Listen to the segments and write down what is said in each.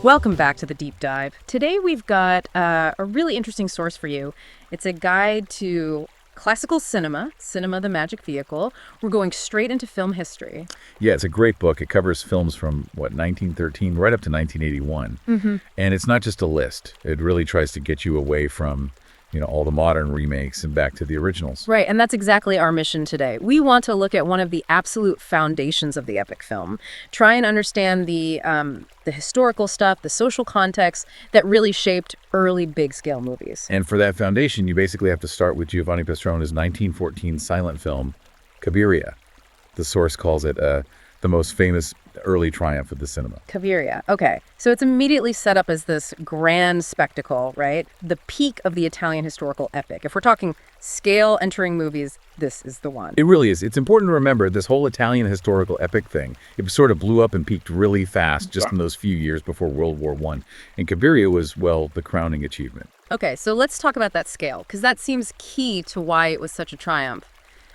Welcome back to the Deep Dive. Today we've got a really interesting source for you. It's a guide to classical cinema, Cinema the Magic Vehicle. We're going straight into film history. Yeah, it's a great book. It covers films from, 1913 right up to 1981. And it's not just a list. It really tries to get you away from, all the modern remakes and back to the originals. Right, and that's exactly our mission today. We want to look at one of the absolute foundations of the epic film, try and understand the historical stuff, the social context that really shaped early big-scale movies. And for that foundation, you basically have to start with Giovanni Pastrone's 1914 silent film, Cabiria. The source calls it the most famous early triumph of the cinema. Cabiria. Okay. So it's immediately set up as this grand spectacle, right? The peak of the Italian historical epic. If we're talking scale entering movies, this is the one. It really is. It's important to remember this whole Italian historical epic thing. It sort of blew up and peaked really fast just in those few years before World War I. And Cabiria was, the crowning achievement. Okay, so let's talk about that scale, because that seems key to why it was such a triumph.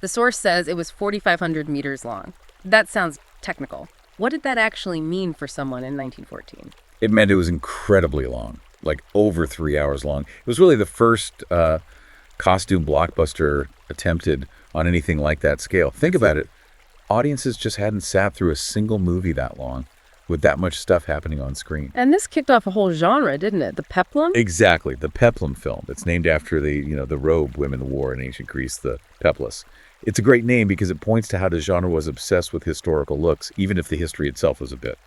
The source says it was 4,500 meters long. That sounds technical. What did that actually mean for someone in 1914? It meant it was incredibly long, like over 3 hours long. It was really the first costume blockbuster attempted on anything like that scale. Think about it. Audiences just hadn't sat through a single movie that long with that much stuff happening on screen. And this kicked off a whole genre, didn't it? The peplum? Exactly, the peplum film. It's named after the robe women wore in ancient Greece, the peplus. It's a great name because it points to how the genre was obsessed with historical looks, even if the history itself was a bit,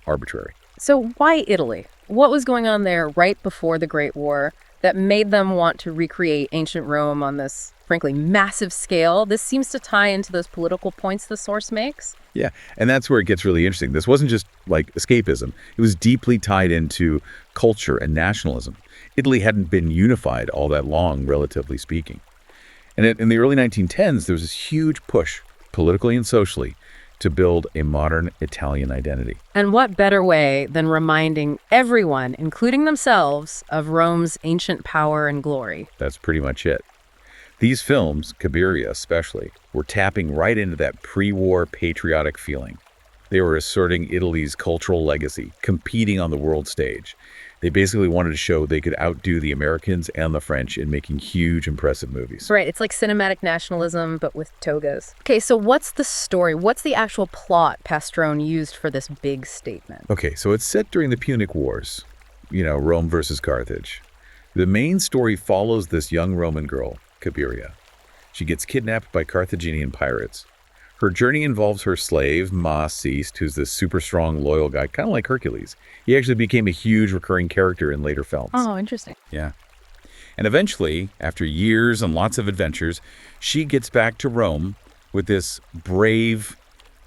arbitrary. So why Italy? What was going on there right before the Great War that made them want to recreate ancient Rome on this, frankly, massive scale? This seems to tie into those political points the source makes. Yeah, and that's where it gets really interesting. This wasn't just like escapism. It was deeply tied into culture and nationalism. Italy hadn't been unified all that long, relatively speaking. And in the early 1910s, there was this huge push, politically and socially, to build a modern Italian identity. And what better way than reminding everyone, including themselves, of Rome's ancient power and glory? That's pretty much it. These films, Cabiria especially, were tapping right into that pre-war patriotic feeling. They were asserting Italy's cultural legacy, competing on the world stage. They basically wanted to show they could outdo the Americans and the French in making huge, impressive movies. Right, it's like cinematic nationalism, but with togas. Okay, so what's the story? What's the actual plot Pastrone used for this big statement? Okay, so it's set during the Punic Wars, Rome versus Carthage. The main story follows this young Roman girl, Cabiria. She gets kidnapped by Carthaginian pirates. Her journey involves her slave, Sist, who's this super strong, loyal guy, kind of like Hercules. He actually became a huge recurring character in later films. Oh, interesting. Yeah. And eventually, after years and lots of adventures, she gets back to Rome with this brave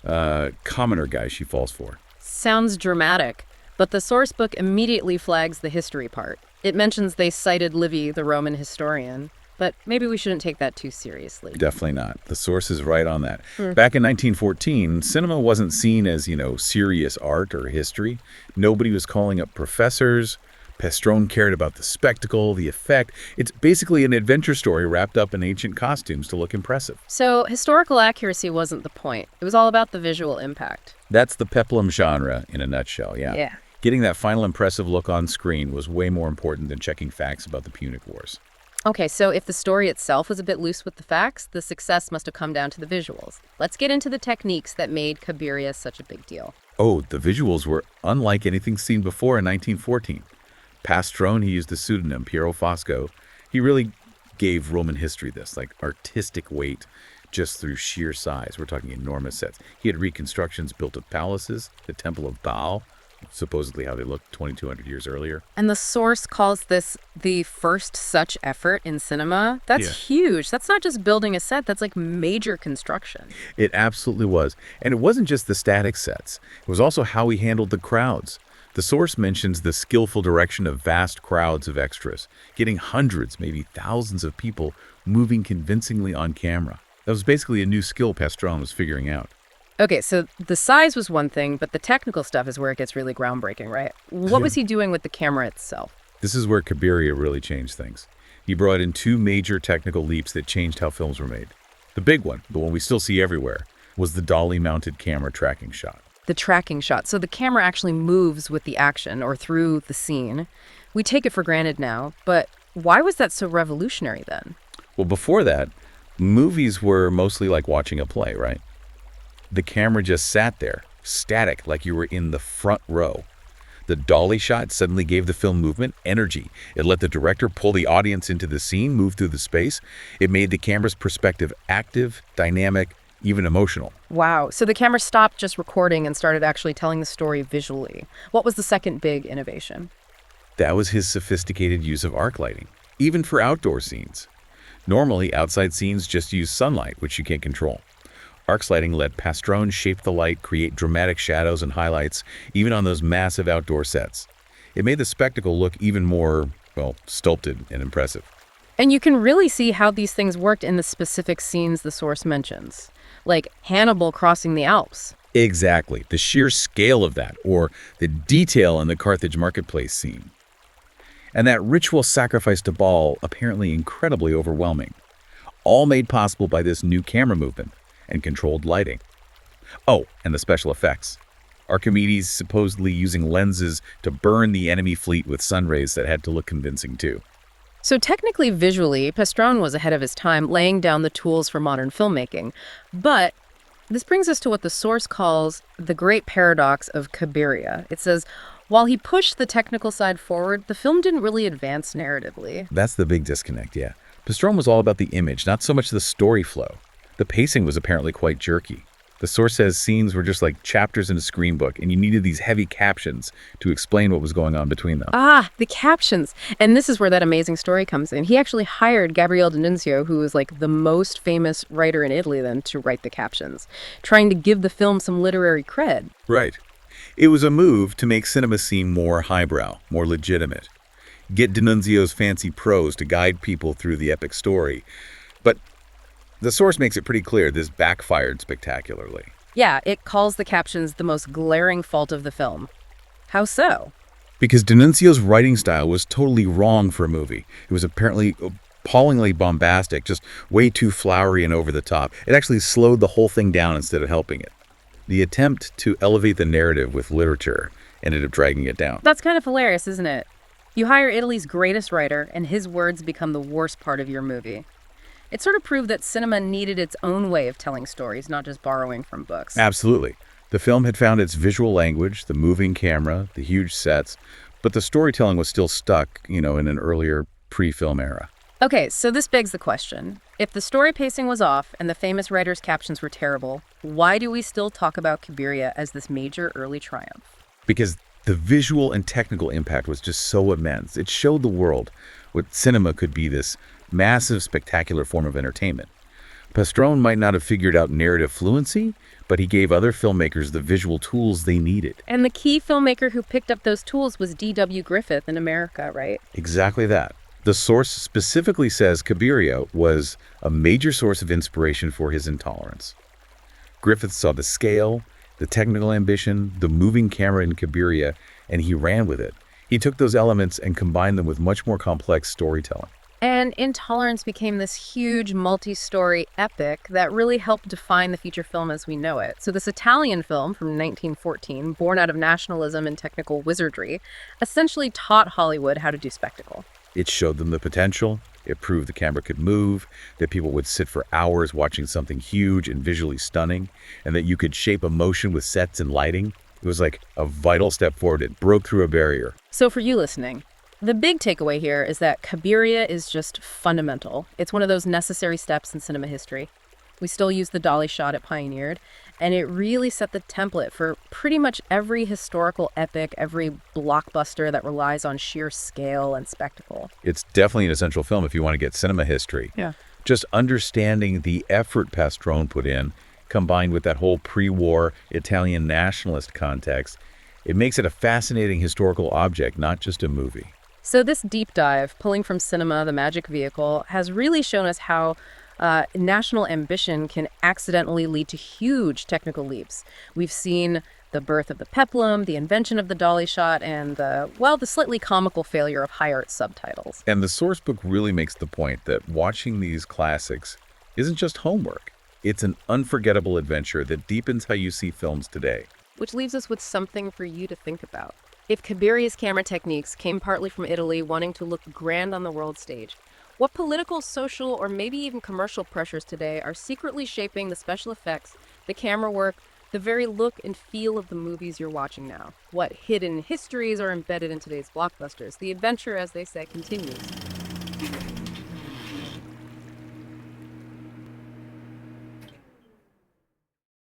commoner guy she falls for. Sounds dramatic, but the source book immediately flags the history part. It mentions they cited Livy, the Roman historian. But maybe we shouldn't take that too seriously. Definitely not. The source is right on that. Back in 1914, cinema wasn't seen as, serious art or history. Nobody was calling up professors. Pastrone cared about the spectacle, the effect. It's basically an adventure story wrapped up in ancient costumes to look impressive. So historical accuracy wasn't the point. It was all about the visual impact. That's the peplum genre in a nutshell, yeah. Yeah. Getting that final impressive look on screen was way more important than checking facts about the Punic Wars. Okay, so if the story itself was a bit loose with the facts, the success must have come down to the visuals. Let's get into the techniques that made Cabiria such a big deal. Oh, the visuals were unlike anything seen before in 1914. Pastrone, he used the pseudonym Piero Fosco. He really gave Roman history this, artistic weight just through sheer size. We're talking enormous sets. He had reconstructions built of palaces, the Temple of Baal, supposedly how they looked 2,200 years earlier. And the source calls this the first such effort in cinema. That's huge. That's not just building a set. That's like major construction. It absolutely was. And it wasn't just the static sets. It was also how he handled the crowds. The source mentions the skillful direction of vast crowds of extras, getting hundreds, maybe thousands of people moving convincingly on camera. That was basically a new skill Pastrone was figuring out. Okay, so the size was one thing, but the technical stuff is where it gets really groundbreaking, right? What was he doing with the camera itself? This is where Cabiria really changed things. He brought in two major technical leaps that changed how films were made. The big one, the one we still see everywhere, was the dolly-mounted camera tracking shot. The tracking shot. So the camera actually moves with the action or through the scene. We take it for granted now, but why was that so revolutionary then? Well, before that, movies were mostly like watching a play, right? The camera just sat there, static, like you were in the front row. The dolly shot suddenly gave the film movement, energy. It let the director pull the audience into the scene, move through the space. It made the camera's perspective active, dynamic, even emotional. Wow. So the camera stopped just recording and started actually telling the story visually. What was the second big innovation? That was his sophisticated use of arc lighting, even for outdoor scenes. Normally, outside scenes just use sunlight, which you can't control. Arc lighting let Pastrone shape the light, create dramatic shadows and highlights, even on those massive outdoor sets. It made the spectacle look even more, well, sculpted and impressive. And you can really see how these things worked in the specific scenes the source mentions, like Hannibal crossing the Alps. Exactly. The sheer scale of that, or the detail in the Carthage marketplace scene. And that ritual sacrifice to Baal, apparently incredibly overwhelming. All made possible by this new camera movement and controlled lighting. Oh, and the special effects. Archimedes supposedly using lenses to burn the enemy fleet with sun rays that had to look convincing too. So technically, visually, Pastrone was ahead of his time, laying down the tools for modern filmmaking. But this brings us to what the source calls the great paradox of Cabiria. It says, while he pushed the technical side forward, the film didn't really advance narratively. That's the big disconnect, yeah. Pastrone was all about the image, not so much the story flow. The pacing was apparently quite jerky. The source says scenes were just like chapters in a screen book, and you needed these heavy captions to explain what was going on between them. Ah, the captions. And this is where that amazing story comes in. He actually hired Gabriele D'Annunzio, who was like the most famous writer in Italy then, to write the captions, trying to give the film some literary cred. Right. It was a move to make cinema seem more highbrow, more legitimate. Get D'Annunzio's fancy prose to guide people through the epic story. But the source makes it pretty clear this backfired spectacularly. Yeah, it calls the captions the most glaring fault of the film. How so? Because D'Annunzio's writing style was totally wrong for a movie. It was apparently appallingly bombastic, just way too flowery and over the top. It actually slowed the whole thing down instead of helping it. The attempt to elevate the narrative with literature ended up dragging it down. That's kind of hilarious, isn't it? You hire Italy's greatest writer, and his words become the worst part of your movie. It sort of proved that cinema needed its own way of telling stories, not just borrowing from books. Absolutely. The film had found its visual language, the moving camera, the huge sets, but the storytelling was still stuck, in an earlier pre-film era. Okay, so this begs the question. If the story pacing was off and the famous writer's captions were terrible, why do we still talk about Cabiria as this major early triumph? Because the visual and technical impact was just so immense. It showed the world what cinema could be, this massive, spectacular form of entertainment. Pastrone might not have figured out narrative fluency, but he gave other filmmakers the visual tools they needed. And the key filmmaker who picked up those tools was D.W. Griffith in America, right? Exactly that. The source specifically says Cabiria was a major source of inspiration for his Intolerance. Griffith saw the scale, the technical ambition, the moving camera in Cabiria, and he ran with it. He took those elements and combined them with much more complex storytelling. And Intolerance became this huge multi-story epic that really helped define the feature film as we know it. So this Italian film from 1914, born out of nationalism and technical wizardry, essentially taught Hollywood how to do spectacle. It showed them the potential. It proved the camera could move, that people would sit for hours watching something huge and visually stunning, and that you could shape emotion with sets and lighting. It was like a vital step forward. It broke through a barrier. So for you listening, the big takeaway here is that Cabiria is just fundamental. It's one of those necessary steps in cinema history. We still use the dolly shot it pioneered, and it really set the template for pretty much every historical epic, every blockbuster that relies on sheer scale and spectacle. It's definitely an essential film if you want to get cinema history. Yeah. Just understanding the effort Pastrone put in, combined with that whole pre-war Italian nationalist context, it makes it a fascinating historical object, not just a movie. So this deep dive, pulling from cinema, the magic vehicle, has really shown us how national ambition can accidentally lead to huge technical leaps. We've seen the birth of the peplum, the invention of the dolly shot, and the slightly comical failure of high art subtitles. And the source book really makes the point that watching these classics isn't just homework. It's an unforgettable adventure that deepens how you see films today. Which leaves us with something for you to think about. If Cabiria's camera techniques came partly from Italy wanting to look grand on the world stage, what political, social, or maybe even commercial pressures today are secretly shaping the special effects, the camera work, the very look and feel of the movies you're watching now? What hidden histories are embedded in today's blockbusters? The adventure, as they say, continues.